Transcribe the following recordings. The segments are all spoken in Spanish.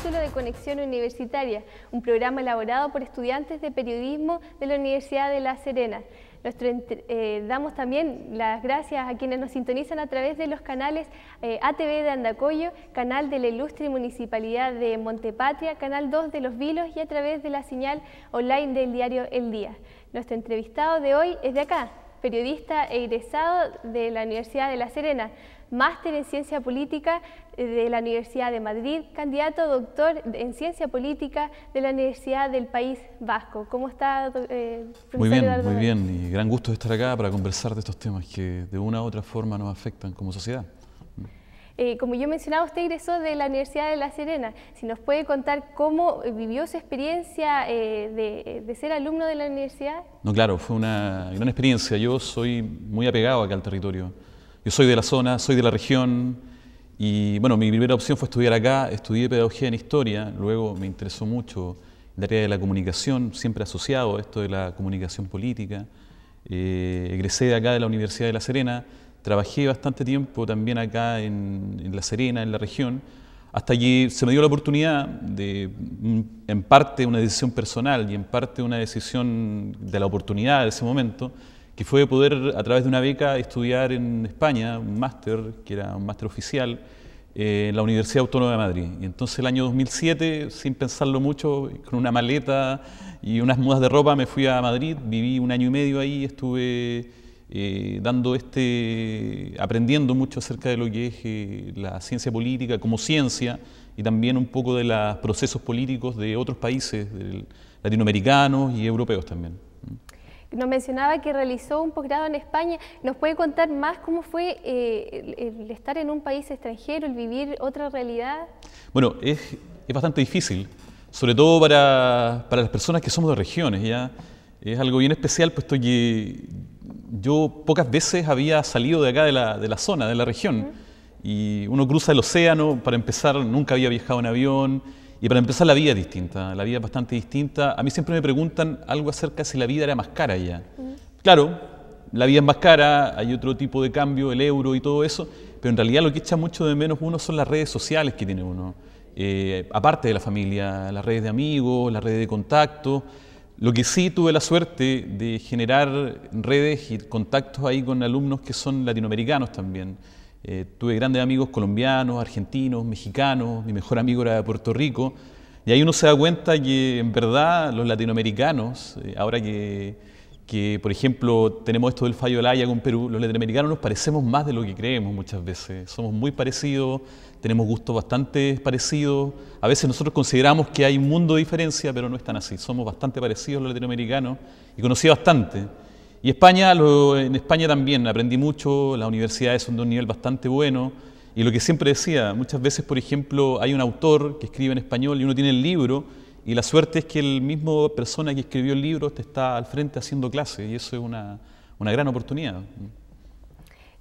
capítulo de Conexión Universitaria, un programa elaborado por estudiantes de periodismo de la Universidad de La Serena. Damos también las gracias a quienes nos sintonizan a través de los canales ATV de Andacollo, canal de la Ilustre Municipalidad de Montepatria, canal 2 de Los Vilos y a través de la señal online del diario El Día. Nuestro entrevistado de hoy es de acá, periodista egresado de la Universidad de La Serena, máster en Ciencia Política de la Universidad de Madrid, candidato a doctor en Ciencia Política de la Universidad del País Vasco. ¿Cómo está, profesor? Muy bien, y gran gusto de estar acá para conversar de estos temas que de una u otra forma nos afectan como sociedad. Como yo mencionaba, usted egresó de la Universidad de La Serena. Si nos puede contar cómo vivió su experiencia de ser alumno de la universidad. No, claro, fue una gran experiencia. Yo soy muy apegado acá al territorio. Yo soy de la zona, soy de la región y bueno, mi primera opción fue estudiar acá. Estudié pedagogía en historia, luego me interesó mucho el área de la comunicación, siempre asociado a esto de la comunicación política. Egresé de acá de la Universidad de La Serena. Trabajé bastante tiempo también acá en La Serena, en la región, hasta que se me dio la oportunidad de, en parte una decisión personal y en parte una decisión de la oportunidad de ese momento, que fue poder a través de una beca estudiar en España, un máster, que era un máster oficial, en la Universidad Autónoma de Madrid. Y entonces el año 2007, sin pensarlo mucho, con una maleta y unas mudas de ropa, me fui a Madrid, viví un año y medio ahí, estuve aprendiendo mucho acerca de lo que es la ciencia política como ciencia y también un poco de los procesos políticos de otros países latinoamericanos y europeos también. Nos mencionaba que realizó un posgrado en España. ¿Nos puede contar más cómo fue el estar en un país extranjero, el vivir otra realidad? Bueno, es bastante difícil, sobre todo para las personas que somos de regiones, ¿ya? Es algo bien especial, puesto que yo pocas veces había salido de acá de la zona, de la región, y uno cruza el océano. Para empezar, nunca había viajado en avión, y para empezar la vida es distinta, la vida es bastante distinta. A mí siempre me preguntan algo acerca de si la vida era más cara allá. Claro, la vida es más cara, hay otro tipo de cambio, el euro y todo eso, pero en realidad lo que echa mucho de menos uno son las redes sociales que tiene uno, aparte de la familia, las redes de amigos, las redes de contacto. Lo que sí tuve la suerte de generar redes y contactos ahí con alumnos que son latinoamericanos también. Tuve grandes amigos colombianos, argentinos, mexicanos, mi mejor amigo era de Puerto Rico, y ahí uno se da cuenta que en verdad los latinoamericanos, ahora que por ejemplo tenemos esto del fallo del Haya con Perú, los latinoamericanos nos parecemos más de lo que creemos muchas veces, somos muy parecidos, tenemos gustos bastante parecidos, a veces nosotros consideramos que hay un mundo de diferencia, pero no es tan así, somos bastante parecidos los latinoamericanos y conocí bastante. Y en España también aprendí mucho, las universidades son de un nivel bastante bueno, y lo que siempre decía, muchas veces, por ejemplo, hay un autor que escribe en español y uno tiene el libro, y la suerte es que el mismo persona que escribió el libro te está al frente haciendo clases, y eso es una gran oportunidad.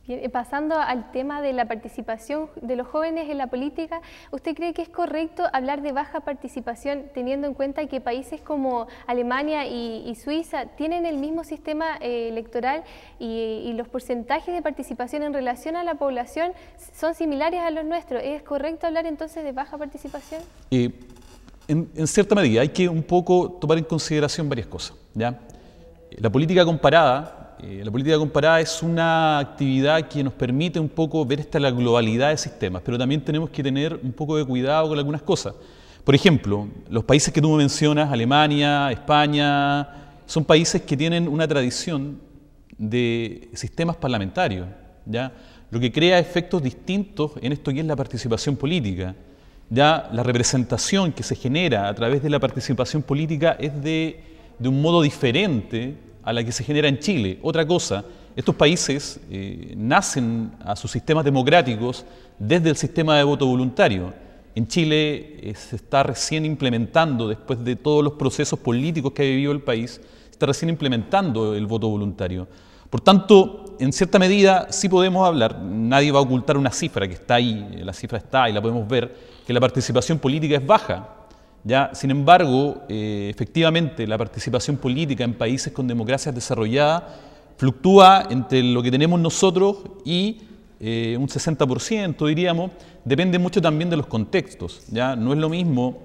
Bien, pasando al tema de la participación de los jóvenes en la política, ¿usted cree que es correcto hablar de baja participación teniendo en cuenta que países como Alemania y Suiza tienen el mismo sistema electoral y los porcentajes de participación en relación a la población son similares a los nuestros? ¿Es correcto hablar entonces de baja participación? En cierta medida hay que un poco tomar en consideración varias cosas, ¿ya? La política comparada es una actividad que nos permite un poco ver la globalidad de sistemas, pero también tenemos que tener un poco de cuidado con algunas cosas. Por ejemplo, los países que tú mencionas, Alemania, España, son países que tienen una tradición de sistemas parlamentarios, ¿ya? Lo que crea efectos distintos en esto que es la participación política. Ya la representación que se genera a través de la participación política es de un modo diferente a la que se genera en Chile. Otra cosa, estos países nacen a sus sistemas democráticos desde el sistema de voto voluntario. En Chile se está recién implementando, después de todos los procesos políticos que ha vivido el país, se está recién implementando el voto voluntario. Por tanto, en cierta medida sí podemos hablar, nadie va a ocultar una cifra que está ahí, la cifra está y la podemos ver, que la participación política es baja. ¿Ya? Sin embargo, efectivamente, la participación política en países con democracias desarrolladas fluctúa entre lo que tenemos nosotros y un 60%, diríamos, depende mucho también de los contextos. ¿Ya? No es lo mismo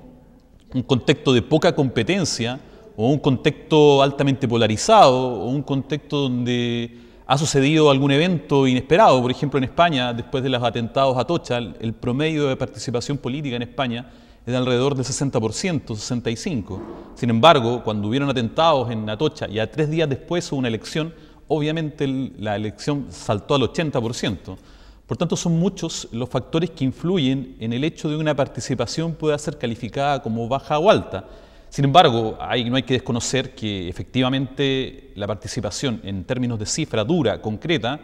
un contexto de poca competencia o un contexto altamente polarizado o un contexto donde ha sucedido algún evento inesperado. Por ejemplo, en España, después de los atentados a Atocha, el promedio de participación política en España es de alrededor del 60%, 65%. Sin embargo, cuando hubieron atentados en Atocha y a 3 días después hubo una elección, obviamente la elección saltó al 80%. Por tanto, son muchos los factores que influyen en el hecho de que una participación pueda ser calificada como baja o alta. Sin embargo, no hay que desconocer que efectivamente la participación en términos de cifra dura, concreta,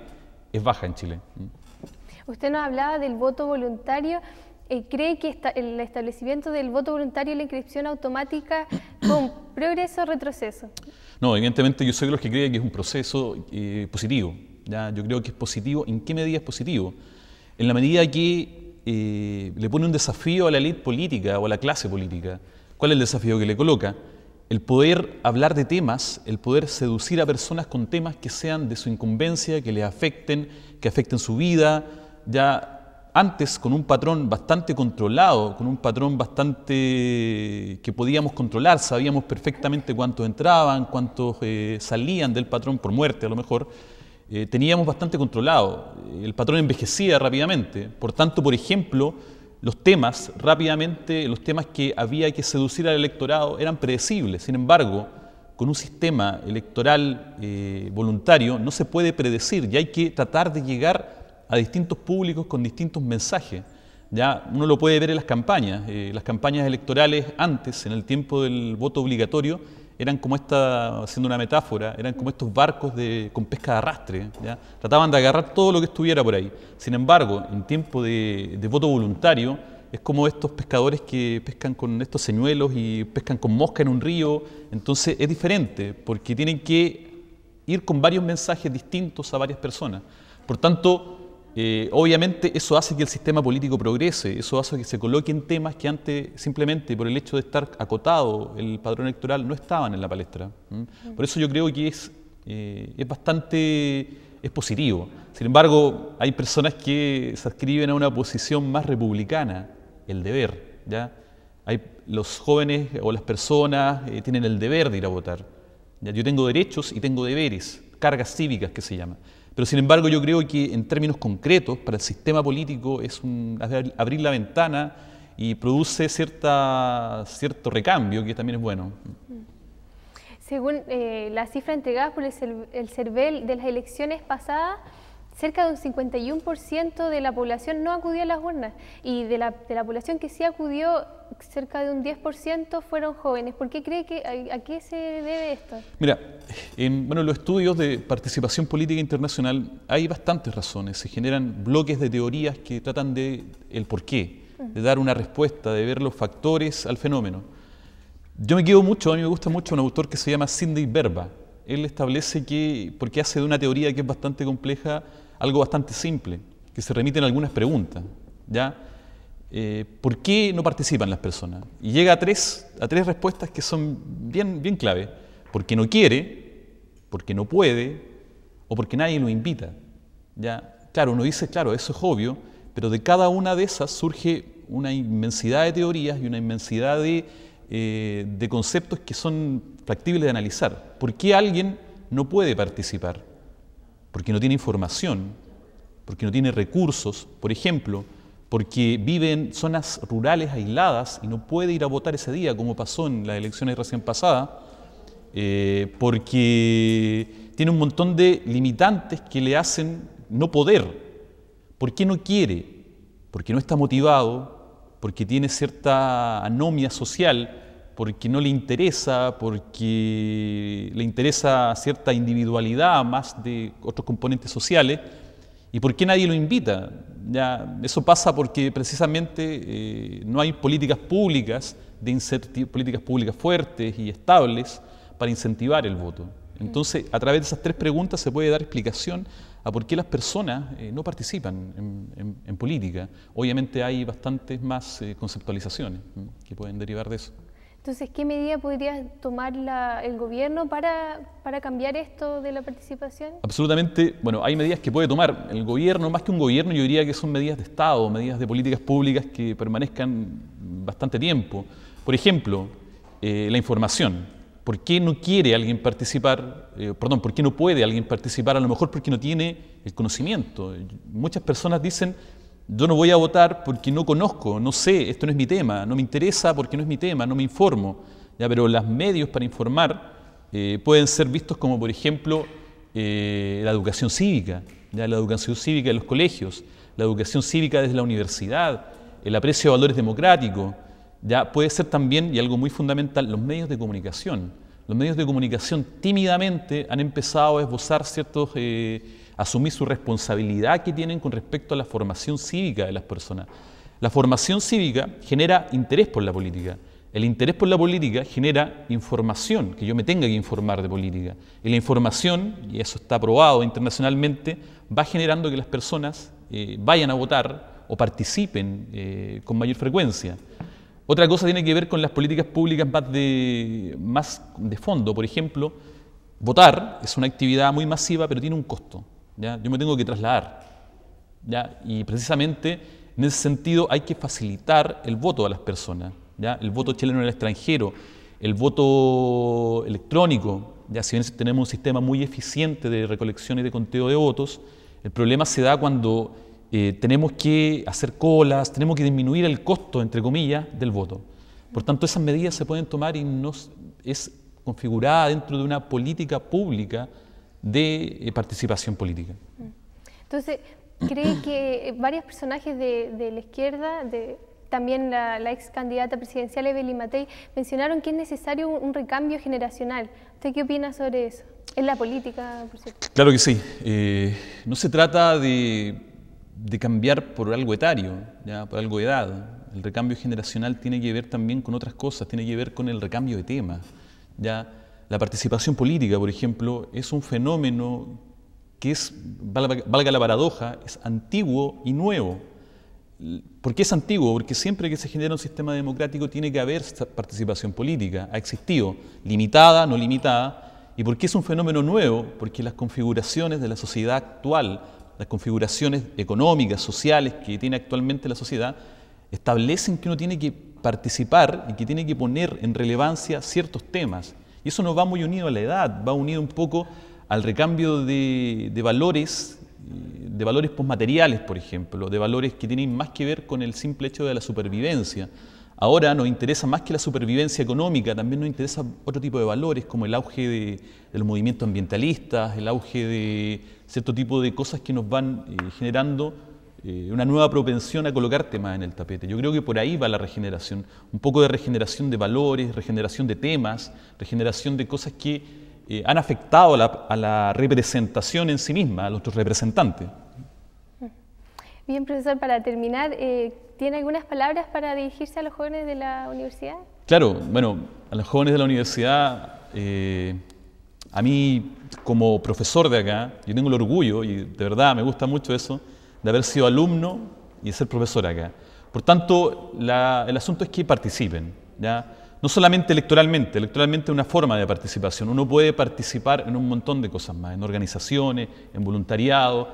es baja en Chile. Usted nos hablaba del voto voluntario. ¿Cree que el establecimiento del voto voluntario y la inscripción automática fue un progreso o retroceso? No, evidentemente yo soy de los que creen que es un proceso positivo. ¿Ya? Yo creo que es positivo. ¿En qué medida es positivo? En la medida que le pone un desafío a la élite política o a la clase política. ¿Cuál es el desafío que le coloca? El poder hablar de temas, el poder seducir a personas con temas que sean de su incumbencia, que les afecten, que afecten su vida. Ya antes, con un patrón bastante controlado, con un patrón bastante que podíamos controlar, sabíamos perfectamente cuántos entraban, cuántos salían del patrón por muerte a lo mejor, teníamos bastante controlado. El patrón envejecía rápidamente. Por tanto, por ejemplo, los temas que había que seducir al electorado eran predecibles. Sin embargo, con un sistema electoral voluntario no se puede predecir y hay que tratar de llegar a distintos públicos con distintos mensajes. Ya uno lo puede ver en las campañas. Las campañas electorales antes, en el tiempo del voto obligatorio, eran como haciendo una metáfora, eran como estos barcos con pesca de arrastre. ¿Ya? Trataban de agarrar todo lo que estuviera por ahí. Sin embargo, en tiempo de voto voluntario, es como estos pescadores que pescan con estos señuelos y pescan con mosca en un río. Entonces es diferente, porque tienen que ir con varios mensajes distintos a varias personas. Por tanto, obviamente eso hace que el sistema político progrese, eso hace que se coloquen temas que antes simplemente por el hecho de estar acotado el padrón electoral no estaban en la palestra. Por eso yo creo que es positivo. Sin embargo, hay personas que se adscriben a una posición más republicana, el deber. ¿Ya? Los jóvenes o las personas tienen el deber de ir a votar. ¿Ya? Yo tengo derechos y tengo deberes, cargas cívicas que se llama. Pero sin embargo yo creo que en términos concretos para el sistema político es abrir la ventana y produce cierto recambio que también es bueno. Según la cifra entregada por el CERVEL de las elecciones pasadas, cerca de un 51% de la población no acudió a las urnas y de la población que sí acudió, cerca de un 10% fueron jóvenes. ¿Por qué cree a qué se debe esto? Mira, en los estudios de participación política internacional hay bastantes razones. Se generan bloques de teorías que tratan de el porqué, de dar una respuesta, de ver los factores al fenómeno. A mí me gusta mucho un autor que se llama Sidney Verba. Él establece porque hace de una teoría que es bastante compleja, algo bastante simple, que se remiten a algunas preguntas. ¿Ya? ¿Por qué no participan las personas? Y llega a tres respuestas que son bien clave. Porque no quiere, porque no puede o porque nadie lo invita. ¿Ya? Claro, uno dice, claro, eso es obvio, pero de cada una de esas surge una inmensidad de teorías y una inmensidad de conceptos que son factibles de analizar. ¿Por qué alguien no puede participar? Porque no tiene información, porque no tiene recursos, por ejemplo, porque vive en zonas rurales aisladas y no puede ir a votar ese día, como pasó en las elecciones recién pasadas, porque tiene un montón de limitantes que le hacen no poder. ¿Por qué no quiere? Porque no está motivado, porque tiene cierta anomia social, porque no le interesa, porque le interesa cierta individualidad más de otros componentes sociales. ¿Y por qué nadie lo invita? Ya, eso pasa porque precisamente no hay políticas públicas fuertes y estables para incentivar el voto. Entonces, a través de esas tres preguntas se puede dar explicación a por qué las personas no participan en política. Obviamente hay bastantes más conceptualizaciones que pueden derivar de eso. Entonces, ¿qué medida podría tomar el gobierno para cambiar esto de la participación? Absolutamente, bueno, hay medidas que puede tomar el gobierno, más que un gobierno, yo diría que son medidas de Estado, medidas de políticas públicas que permanezcan bastante tiempo. Por ejemplo, la información. ¿Por qué no quiere alguien participar? ¿Por qué no puede alguien participar? A lo mejor porque no tiene el conocimiento. Muchas personas dicen, yo no voy a votar porque no conozco, no sé, esto no es mi tema, no me interesa porque no es mi tema, no me informo. ¿Ya? Pero los medios para informar pueden ser vistos como, por ejemplo, la educación cívica, ¿ya? La educación cívica de los colegios, la educación cívica desde la universidad, el aprecio de valores democráticos. Ya puede ser también, y algo muy fundamental, los medios de comunicación. Los medios de comunicación tímidamente han empezado a esbozar asumir su responsabilidad que tienen con respecto a la formación cívica de las personas. La formación cívica genera interés por la política. El interés por la política genera información, que yo me tenga que informar de política. Y la información, y eso está probado internacionalmente, va generando que las personas vayan a votar o participen con mayor frecuencia. Otra cosa tiene que ver con las políticas públicas más de fondo. Por ejemplo, votar es una actividad muy masiva, pero tiene un costo. ¿Ya? Yo me tengo que trasladar. ¿Ya? Y precisamente en ese sentido hay que facilitar el voto a las personas. ¿Ya? El voto chileno en el extranjero, el voto electrónico. ¿Ya? Si bien tenemos un sistema muy eficiente de recolección y de conteo de votos, el problema se da cuando tenemos que hacer colas, tenemos que disminuir el costo, entre comillas, del voto. Por tanto, esas medidas se pueden tomar y no es configurada dentro de una política pública de participación política. Entonces, ¿cree que varios personajes de la izquierda, también la ex candidata presidencial Evelyn Matei, mencionaron que es necesario un recambio generacional? ¿Usted qué opina sobre eso? ¿En la política, por cierto? Claro que sí. No se trata de cambiar por algo etario, ¿ya? Por algo de edad. El recambio generacional tiene que ver también con otras cosas, tiene que ver con el recambio de temas. ¿Ya? La participación política, por ejemplo, es un fenómeno que es, valga la paradoja, es antiguo y nuevo. ¿Por qué es antiguo? Porque siempre que se genera un sistema democrático tiene que haber participación política, ha existido, limitada, no limitada. ¿Y por qué es un fenómeno nuevo? Porque las configuraciones de la sociedad actual, las configuraciones económicas, sociales que tiene actualmente la sociedad, establecen que uno tiene que participar y que tiene que poner en relevancia ciertos temas. Y eso no va muy unido a la edad, va unido un poco al recambio de valores posmateriales, por ejemplo, de valores que tienen más que ver con el simple hecho de la supervivencia. Ahora nos interesa más que la supervivencia económica, también nos interesa otro tipo de valores, como el auge de los movimientos ambientalistas, el auge de cierto tipo de cosas que nos van generando una nueva propensión a colocar temas en el tapete. Yo creo que por ahí va la regeneración, un poco de regeneración de valores, regeneración de temas, regeneración de cosas que han afectado a la representación en sí misma, a nuestros representantes. Bien, profesor, para terminar, ¿tiene algunas palabras para dirigirse a los jóvenes de la universidad? Claro, bueno, a los jóvenes de la universidad, a mí como profesor de acá, yo tengo el orgullo, y de verdad me gusta mucho eso, de haber sido alumno y de ser profesor acá. Por tanto, el asunto es que participen, ¿ya? No solamente electoralmente es una forma de participación, uno puede participar en un montón de cosas más, en organizaciones, en voluntariado.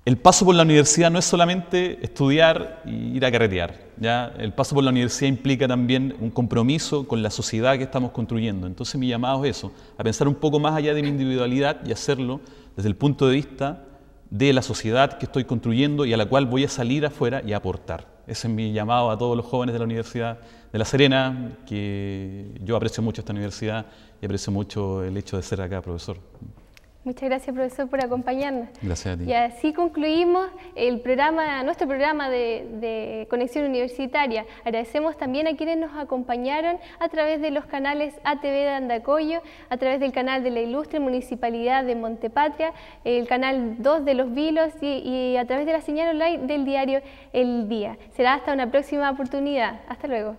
El paso por la universidad no es solamente estudiar y ir a carretear, ¿ya? El paso por la universidad implica también un compromiso con la sociedad que estamos construyendo. Entonces mi llamado es eso, a pensar un poco más allá de mi individualidad y hacerlo desde el punto de vista de la sociedad que estoy construyendo y a la cual voy a salir afuera y a aportar. Ese es mi llamado a todos los jóvenes de la Universidad de La Serena, que yo aprecio mucho esta universidad y aprecio mucho el hecho de ser acá profesor. Muchas gracias, profesor, por acompañarnos. Gracias a ti. Y así concluimos nuestro programa de Conexión Universitaria. Agradecemos también a quienes nos acompañaron a través de los canales ATV de Andacollo, a través del canal de la Ilustre Municipalidad de Montepatria, el canal 2 de Los Vilos y a través de la señal online del diario El Día. Será hasta una próxima oportunidad. Hasta luego.